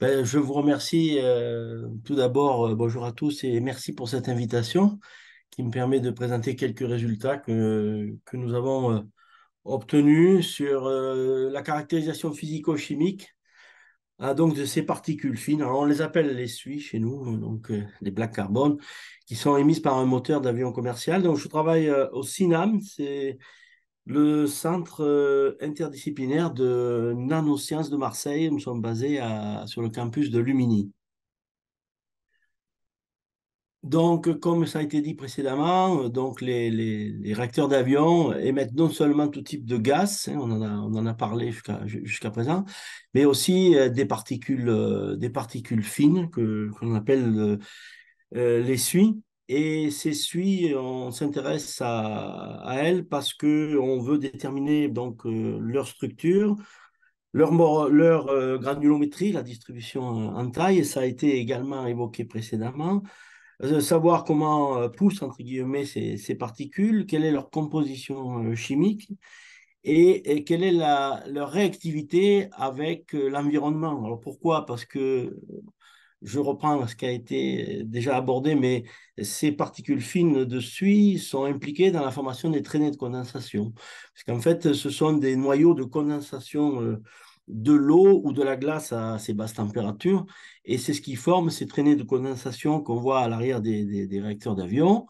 Je vous remercie tout d'abord, bonjour à tous et merci pour cette invitation qui me permet de présenter quelques résultats que nous avons obtenus sur la caractérisation physico-chimique donc de ces particules fines. Alors, on les appelle les SUI chez nous, donc les black carbone, qui sont émises par un moteur d'avion commercial. Donc je travaille au CINAM, c'est le centre interdisciplinaire de nanosciences de Marseille. Nous sommes basés sur le campus de Lumini. Donc, comme ça a été dit précédemment, donc les réacteurs d'avion émettent non seulement tout type de gaz, hein, on en a parlé jusqu'à présent, mais aussi des particules fines qu'on appelle les suies. Et ces suies, on s'intéresse à elles parce que on veut déterminer donc leur structure, leur granulométrie, la distribution en taille. Et ça a été également évoqué précédemment. Savoir comment poussent entre guillemets ces particules, quelle est leur composition chimique et quelle est leur réactivité avec l'environnement. Alors pourquoi? Parce que je reprends ce qui a été déjà abordé, mais ces particules fines de suie sont impliquées dans la formation des traînées de condensation. Parce qu'en fait, ce sont des noyaux de condensation de l'eau ou de la glace à assez basse température. Et c'est ce qui forme ces traînées de condensation qu'on voit à l'arrière des réacteurs d'avion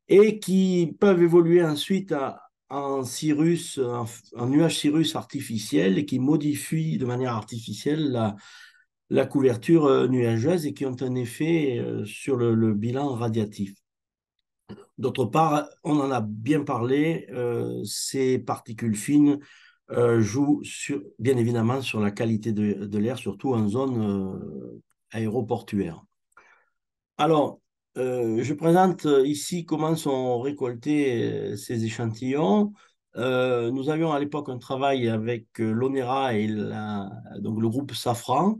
et qui peuvent évoluer ensuite en cirrus, en nuages cirrus artificiels et qui modifient de manière artificielle la couverture nuageuse et qui ont un effet sur le bilan radiatif. D'autre part, on en a bien parlé, ces particules fines jouent bien évidemment sur la qualité de l'air, surtout en zone aéroportuaire. Alors, je présente ici comment sont récoltés ces échantillons. Nous avions à l'époque un travail avec l'ONERA et donc le groupe Safran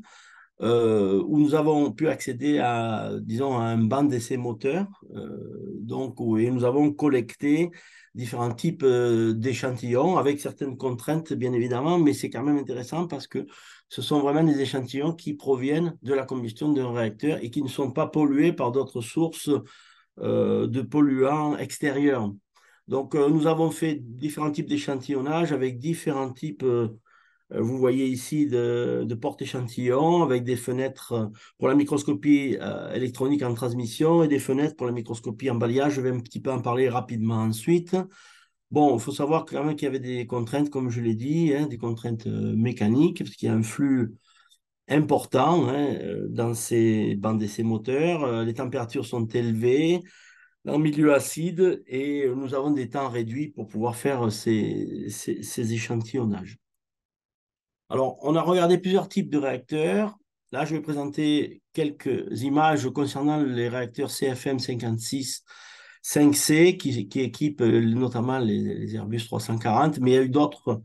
où nous avons pu accéder à, disons, à un banc d'essai moteur. Et nous avons collecté différents types d'échantillons avec certaines contraintes, bien évidemment, mais c'est quand même intéressant parce que ce sont vraiment des échantillons qui proviennent de la combustion d'un réacteur et qui ne sont pas pollués par d'autres sources de polluants extérieurs. Donc, nous avons fait différents types d'échantillonnage avec différents types vous voyez ici de porte-échantillons avec des fenêtres pour la microscopie électronique en transmission et des fenêtres pour la microscopie en balayage. Je vais un petit peu en parler rapidement ensuite. Bon, il faut savoir quand même qu'il y avait des contraintes, comme je l'ai dit, hein, des contraintes mécaniques, parce qu'il y a un flux important hein, dans ces bandes d'essai moteurs. Les températures sont élevées en milieu acide et nous avons des temps réduits pour pouvoir faire ces échantillonnages. Alors, on a regardé plusieurs types de réacteurs. Là, je vais présenter quelques images concernant les réacteurs CFM 56 5C qui équipent notamment les Airbus 340, mais il y a eu d'autres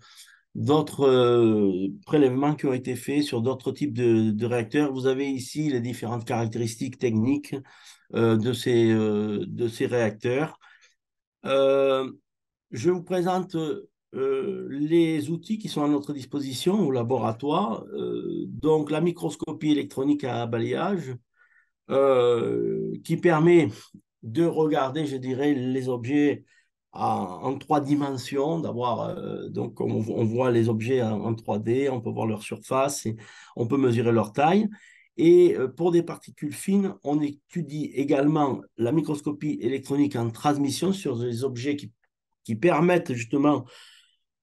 prélèvements qui ont été faits sur d'autres types de réacteurs. Vous avez ici les différentes caractéristiques techniques de ces réacteurs. Euh, je vous présente les outils qui sont à notre disposition au laboratoire. Donc, la microscopie électronique à balayage qui permet de regarder, je dirais, les objets en trois dimensions, d'avoir, donc on voit les objets en 3D, on peut voir leur surface et on peut mesurer leur taille. Et pour des particules fines, on étudie également la microscopie électronique en transmission sur des objets qui permettent justement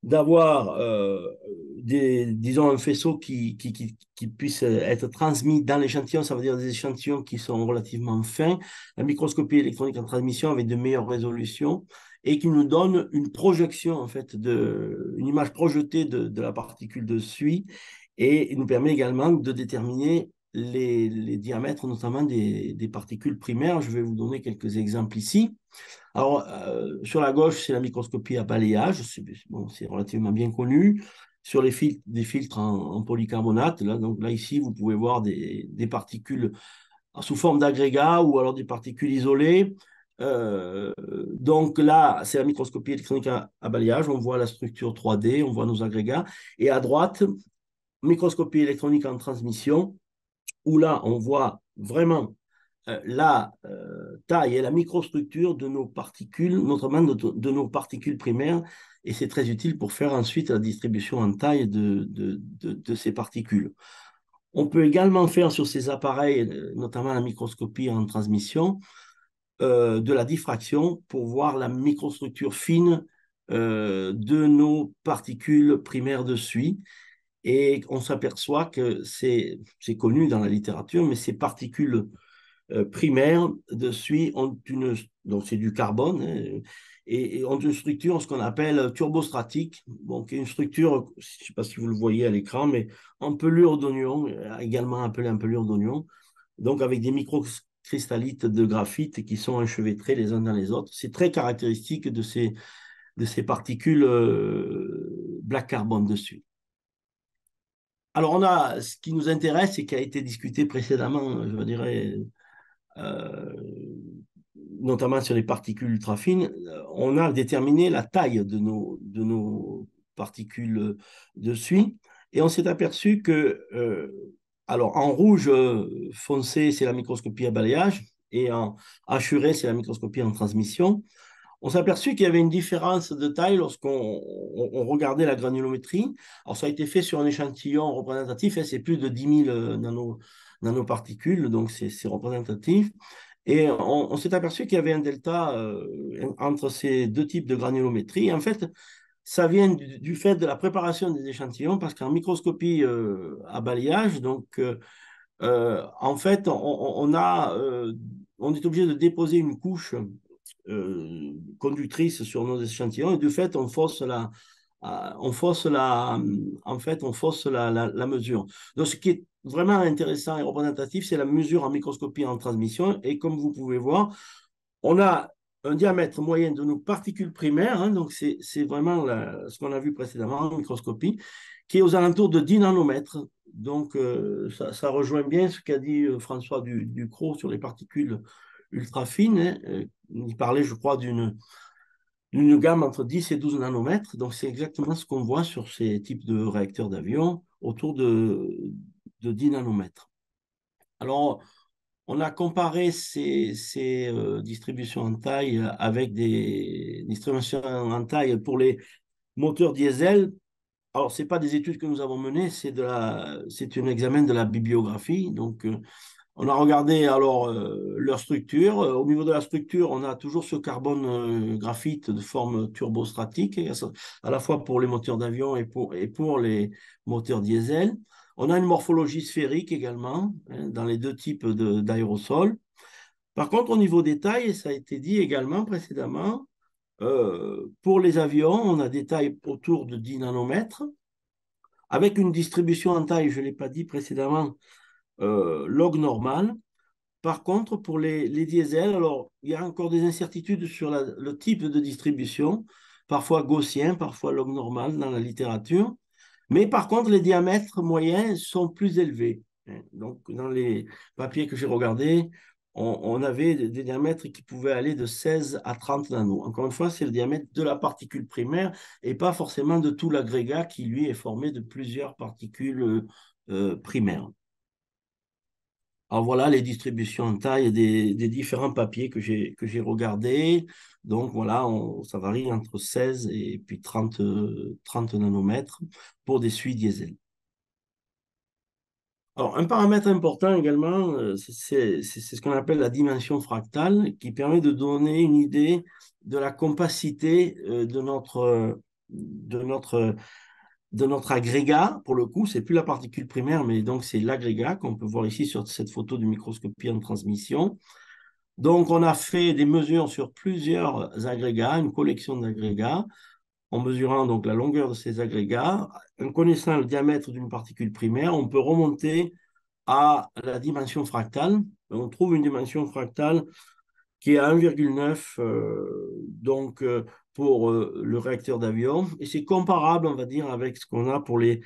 d'avoir disons, un faisceau qui puisse être transmis dans l'échantillon, ça veut dire des échantillons qui sont relativement fins, la microscopie électronique en transmission avec de meilleures résolutions et qui nous donne une projection, en fait, une image projetée de la particule de suie et il nous permet également de déterminer les diamètres, notamment des particules primaires. Je vais vous donner quelques exemples ici. Alors, sur la gauche, c'est la microscopie à balayage. Bon, c'est relativement bien connu. Sur des filtres en polycarbonate, là, donc là, ici, vous pouvez voir des particules sous forme d'agrégats ou alors des particules isolées. Euh, donc là, c'est la microscopie électronique à balayage. On voit la structure 3D, on voit nos agrégats. Et à droite, microscopie électronique en transmission. où là, on voit vraiment la taille et la microstructure de nos particules, notamment de nos particules primaires, et c'est très utile pour faire ensuite la distribution en taille de ces particules. On peut également faire sur ces appareils, notamment la microscopie en transmission, de la diffraction pour voir la microstructure fine de nos particules primaires de suie. Et on s'aperçoit que c'est connu dans la littérature, mais ces particules primaires de suie ont une, donc c'est du carbone, hein, et ont une structure, ce qu'on appelle turbostratique, donc une structure, je ne sais pas si vous le voyez à l'écran, mais en pelure d'oignon, également appelée en pelure d'oignon, donc avec des microcristallites de graphite qui sont enchevêtrés les uns dans les autres. C'est très caractéristique de ces particules black carbone dessus. Alors, on a ce qui nous intéresse et qui a été discuté précédemment, je dirais, euh, notamment sur les particules ultra fines, on a déterminé la taille de nos particules de suie et on s'est aperçu que, alors en rouge foncé, c'est la microscopie à balayage et en hachuré, c'est la microscopie en transmission. On s'est aperçu qu'il y avait une différence de taille lorsqu'on regardait la granulométrie. Alors, ça a été fait sur un échantillon représentatif, et c'est plus de 10 000 nanoparticules, donc c'est représentatif. Et on s'est aperçu qu'il y avait un delta entre ces deux types de granulométrie. En fait, ça vient du fait de la préparation des échantillons, parce qu'en microscopie à balayage, donc, en fait, on est obligé de déposer une couche conductrice sur nos échantillons et du fait, en fait, on fausse la mesure. Donc, ce qui est vraiment intéressant et représentatif, c'est la mesure en microscopie en transmission. Et comme vous pouvez voir, on a un diamètre moyen de nos particules primaires, hein, donc c'est vraiment ce qu'on a vu précédemment en microscopie, qui est aux alentours de 10 nanomètres. Donc, ça rejoint bien ce qu'a dit François Ducrot sur les particules ultra fines, hein. Il parlait, je crois, d'une gamme entre 10 et 12 nanomètres. Donc, c'est exactement ce qu'on voit sur ces types de réacteurs d'avion, autour de 10 nanomètres. Alors, on a comparé ces distributions en taille avec des distributions en taille pour les moteurs diesel. Alors, ce n'est pas des études que nous avons menées, c'est un examen de la bibliographie. Donc, on a regardé alors leur structure. Au niveau de la structure, on a toujours ce carbone graphite de forme turbostratique, à la fois pour les moteurs d'avion et pour les moteurs diesel. On a une morphologie sphérique également, hein, dans les deux types d'aérosols. Par contre, au niveau des tailles, ça a été dit également précédemment, pour les avions, on a des tailles autour de 10 nanomètres, avec une distribution en taille, je ne l'ai pas dit précédemment, log normal. Par contre, pour les diesels, alors il y a encore des incertitudes sur le type de distribution, parfois gaussien, parfois log normal dans la littérature. Mais par contre, les diamètres moyens sont plus élevés. Donc, dans les papiers que j'ai regardés, on avait des diamètres qui pouvaient aller de 16 à 30 nanos. Encore une fois, c'est le diamètre de la particule primaire et pas forcément de tout l'agrégat qui, lui, est formé de plusieurs particules primaires. Alors voilà les distributions en taille des différents papiers que j'ai regardés. Donc voilà, ça varie entre 16 et puis 30 nanomètres pour des suies diesel. Alors un paramètre important également, c'est ce qu'on appelle la dimension fractale qui permet de donner une idée de la compacité de notre agrégat. Pour le coup, c'est plus la particule primaire, mais donc c'est l'agrégat qu'on peut voir ici sur cette photo de microscopie en transmission. Donc, on a fait des mesures sur plusieurs agrégats, une collection d'agrégats, en mesurant donc la longueur de ces agrégats. En connaissant le diamètre d'une particule primaire, on peut remonter à la dimension fractale. On trouve une dimension fractale qui est à 1,9 pour le réacteur d'avion. Et c'est comparable, on va dire, avec ce qu'on a pour les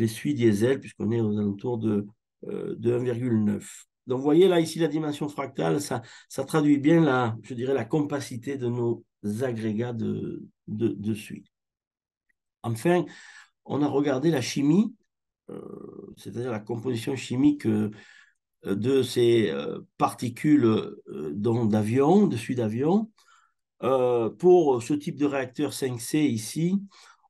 suies diesel, puisqu'on est aux alentours de 1,9. Donc, vous voyez là, ici, la dimension fractale, ça traduit bien, je dirais, la compacité de nos agrégats de suie. Enfin, on a regardé la chimie, c'est-à-dire la composition chimique de ces particules d'avion, de suie d'avion. Pour ce type de réacteur 5C ici,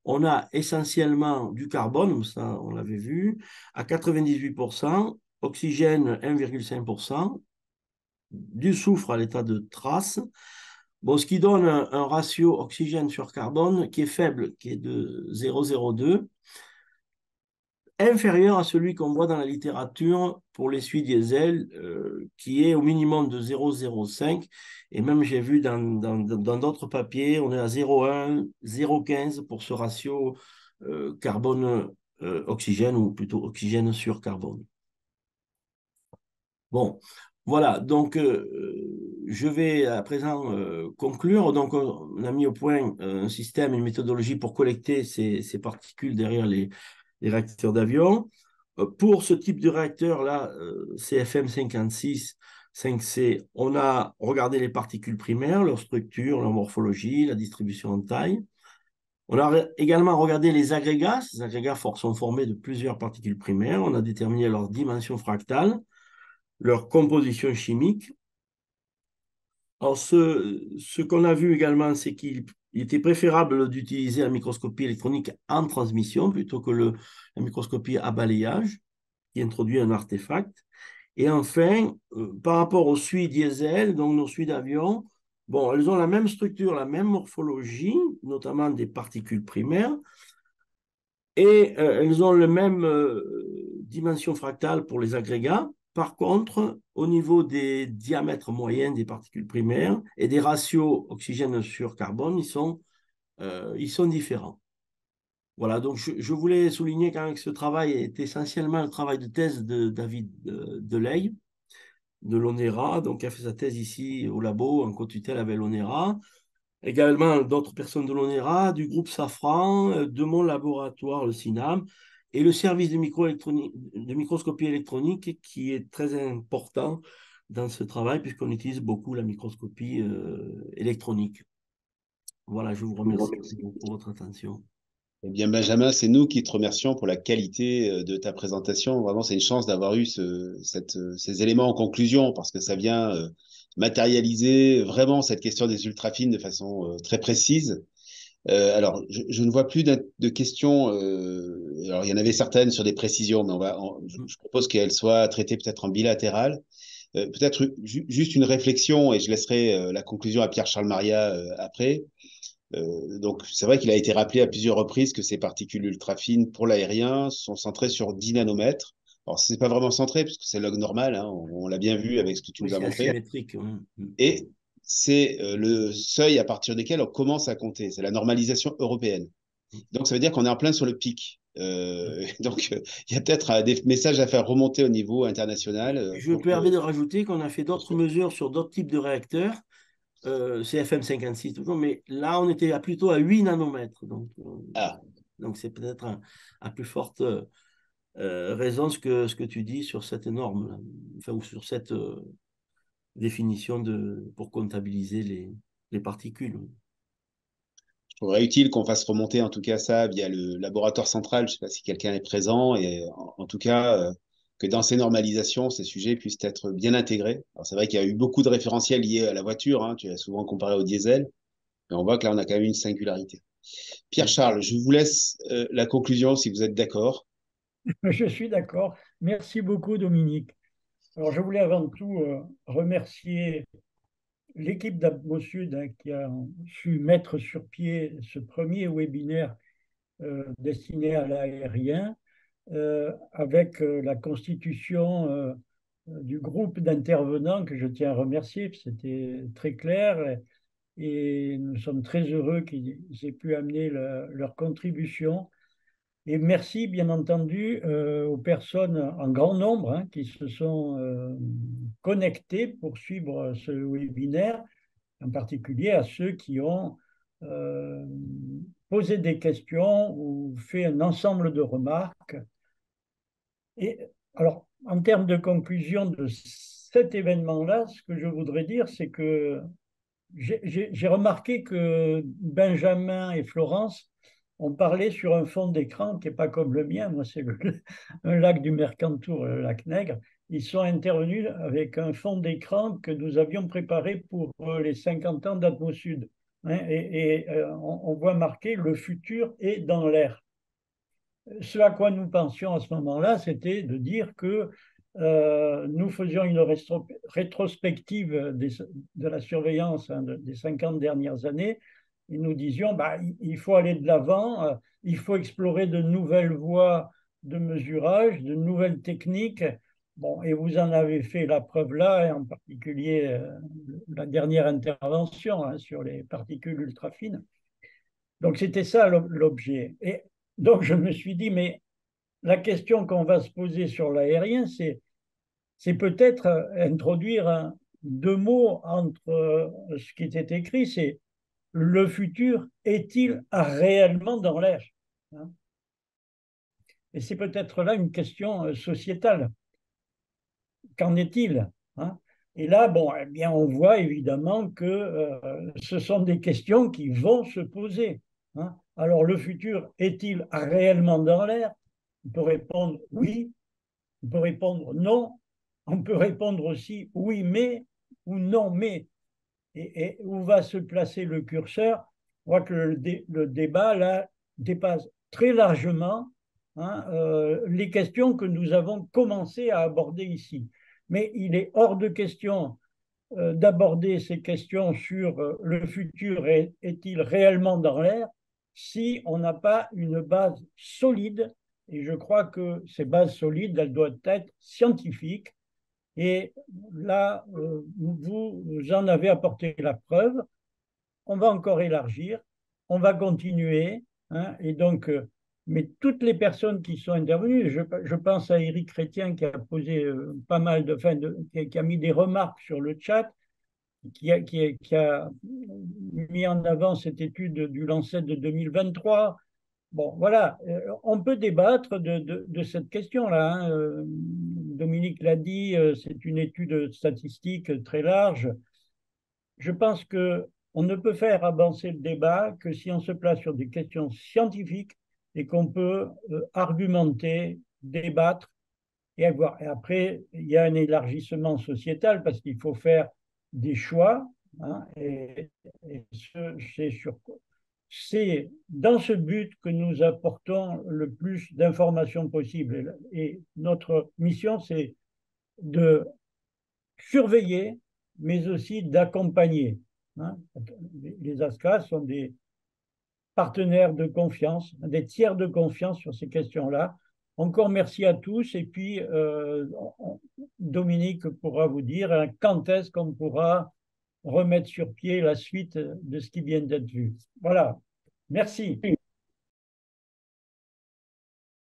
on a essentiellement du carbone, ça on l'avait vu, à 98%, oxygène 1,5%, du soufre à l'état de trace, bon, ce qui donne un ratio oxygène sur carbone qui est faible, qui est de 0,02, inférieur à celui qu'on voit dans la littérature pour l'essuie diesel, qui est au minimum de 0,05. Et même j'ai vu dans d'autres papiers, on est à 0,1, 0,15 pour ce ratio carbone-oxygène, ou plutôt oxygène sur carbone. Bon, voilà, donc je vais à présent conclure. Donc, on a mis au point un système, une méthodologie pour collecter ces particules derrière les réacteurs d'avion. Pour ce type de réacteur-là, CFM 56, 5C, on a regardé les particules primaires, leur structure, leur morphologie, la distribution en taille. On a également regardé les agrégats. Ces agrégats sont formés de plusieurs particules primaires. On a déterminé leur dimension fractale, leur composition chimique. Alors, ce qu'on a vu également, c'est qu'il était préférable d'utiliser la microscopie électronique en transmission plutôt que la microscopie à balayage, qui introduit un artefact. Et enfin, par rapport aux suies diesel, donc nos suies d'avion, bon, elles ont la même structure, la même morphologie, notamment des particules primaires, et elles ont la même dimension fractale pour les agrégats. Par contre, au niveau des diamètres moyens des particules primaires et des ratios oxygène sur carbone, ils sont différents. Voilà, donc je voulais souligner quand même que ce travail est essentiellement le travail de thèse de David Deley, de l'ONERA, donc qui a fait sa thèse ici au labo en co-tutelle avec l'ONERA. Également d'autres personnes de l'ONERA, du groupe Safran, de mon laboratoire, le CINAM, et le service de microscopie électronique qui est très important dans ce travail puisqu'on utilise beaucoup la microscopie électronique. Voilà, je vous remercie pour votre attention. Eh bien, Benjamin, c'est nous qui te remercions pour la qualité de ta présentation. Vraiment, c'est une chance d'avoir eu ces éléments en conclusion parce que ça vient matérialiser vraiment cette question des ultrafines de façon très précise. Alors, je ne vois plus de questions. Alors, il y en avait certaines sur des précisions, mais je propose qu'elles soient traitées peut-être en bilatéral. Peut-être juste une réflexion et je laisserai la conclusion à Pierre-Charles Maria après. Donc, c'est vrai qu'il a été rappelé à plusieurs reprises que ces particules ultra fines pour l'aérien sont centrées sur 10 nanomètres. Alors, ce n'est pas vraiment centré puisque c'est log normal, hein, on l'a bien vu avec ce que tu Oui, nous as c'est montré. asymétrique. Et c'est le seuil à partir duquel on commence à compter. C'est la normalisation européenne. Donc, ça veut dire qu'on est en plein sur le pic. Donc, il y a peut-être des messages à faire remonter au niveau international. Je me permets de rajouter qu'on a fait d'autres mesures sur d'autres types de réacteurs, CFM 56 toujours, mais là, on était plutôt à 8 nanomètres. Ah, Donc c'est peut-être à plus forte raison ce que tu dis sur cette norme, enfin, ou sur cette définition pour comptabiliser les particules. je trouverais utile qu'on fasse remonter en tout cas ça via le laboratoire central. Je ne sais pas si quelqu'un est présent et en tout cas que dans ces normalisations, ces sujets puissent être bien intégrés. Alors c'est vrai qu'il y a eu beaucoup de référentiels liés à la voiture. Hein, tu as souvent comparé au diesel, mais on voit que là on a quand même une singularité. Pierre-Charles, je vous laisse la conclusion si vous êtes d'accord. Je suis d'accord. Merci beaucoup, Dominique. Alors, je voulais avant tout remercier l'équipe d'Atmosud qui a su mettre sur pied ce premier webinaire destiné à l'aérien avec la constitution du groupe d'intervenants que je tiens à remercier. C'était très clair et nous sommes très heureux qu'ils aient pu amener leur contribution. Et merci, bien entendu, aux personnes en grand nombre hein, qui se sont connectées pour suivre ce webinaire, en particulier à ceux qui ont euh, posé des questions ou fait un ensemble de remarques. Et alors, en termes de conclusion de cet événement-là, ce que je voudrais dire, c'est que j'ai remarqué que Benjamin et Florence ont parlé sur un fond d'écran qui n'est pas comme le mien. Moi, c'est un lac du Mercantour, le lac Nègre. ils sont intervenus avec un fond d'écran que nous avions préparé pour les 50 ans d'Atmosud. Hein, on voit marqué le futur est dans l'air. Ce à quoi nous pensions à ce moment-là, c'était de dire que nous faisions une rétrospective de la surveillance des 50 dernières années et nous disions bah, il faut aller de l'avant, il faut explorer de nouvelles voies de mesurage, de nouvelles techniques. Bon, et vous en avez fait la preuve là, et en particulier la dernière intervention hein, sur les particules ultra fines. Donc c'était ça l'objet. Et donc je me suis dit, mais la question qu'on va se poser sur l'aérien, c'est peut-être introduire deux mots entre ce qui était écrit, c'est le futur est-il réellement dans l'air hein. Et c'est peut-être là une question sociétale. Qu'en est-il hein. Et là, bon, eh bien, on voit évidemment que ce sont des questions qui vont se poser. Hein. Alors, le futur est-il réellement dans l'air? On peut répondre oui, on peut répondre non, on peut répondre aussi oui, mais ou non, mais. Et où va se placer le curseur? Je crois que le débat, là, dépasse très largement hein, les questions que nous avons commencé à aborder ici. Mais il est hors de question d'aborder ces questions sur le futur est-il réellement dans l'air si on n'a pas une base solide. Et je crois que ces bases solides, elles doivent être scientifiques. Et là, vous en avez apporté la preuve. On va encore élargir, on va continuer. Hein, et donc, mais toutes les personnes qui sont intervenues, je pense à Éric Chrétien qui a posé pas mal qui a mis des remarques sur le chat, qui a mis en avant cette étude du Lancet de 2023. Bon, voilà, on peut débattre de cette question-là. Hein. Dominique l'a dit, c'est une étude statistique très large. Je pense qu'on ne peut faire avancer le débat que si on se place sur des questions scientifiques et qu'on peut argumenter, débattre et avoir. Et après, il y a un élargissement sociétal parce qu'il faut faire des choix. Hein, et c'est dans ce but que nous apportons le plus d'informations possible. Et notre mission, c'est de surveiller, mais aussi d'accompagner. Hein. Les ASCA sont des partenaires de confiance, des tiers de confiance sur ces questions-là. Encore merci à tous. Et puis, Dominique pourra vous dire quand est-ce qu'on pourra remettre sur pied la suite de ce qui vient d'être vu. Voilà. Merci.